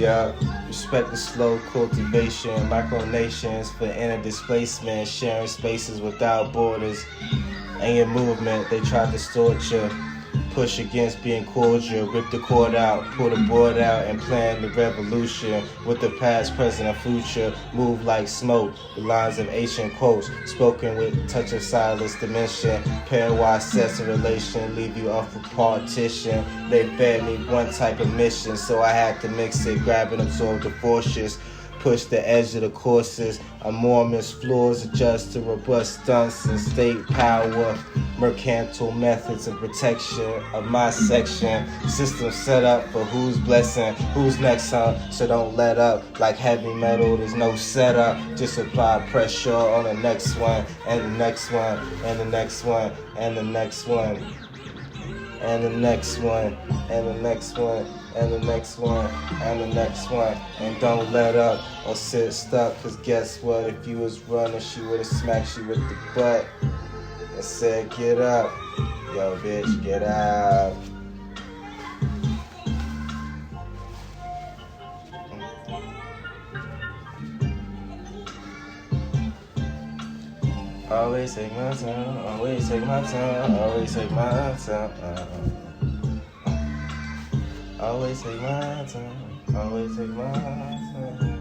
Yeah, respect the slow cultivation, micronations for inner displacement, sharing spaces without borders. And your movement, they try to distort you. Push against being cordial, rip the cord out, pull the board out, and plan the revolution with the past, present, and future. Move like smoke, the lines of ancient quotes, spoken with touch of silence, dimension. Pairwise sets of relation, leave you off a partition. They fed me one type of mission, so I had to mix it, grab and absorb the forces. Push the edge of the courses, enormous floors adjust to robust stunts and state power. Mercantile methods of protection of my section. System set up for who's blessing, who's next, huh? So don't let up. Like heavy metal, there's no setup. Just apply pressure on the next one, and the next one, and the next one, and the next one, and the next one, and the next one, and the next one, and the next one. And don't let up or sit stuck, cause guess what? If you was running, she would've smacked you with the butt and said, get up. Yo, bitch, get out. Always take my time, always take my time, always take my time. Always take my time, always take my time.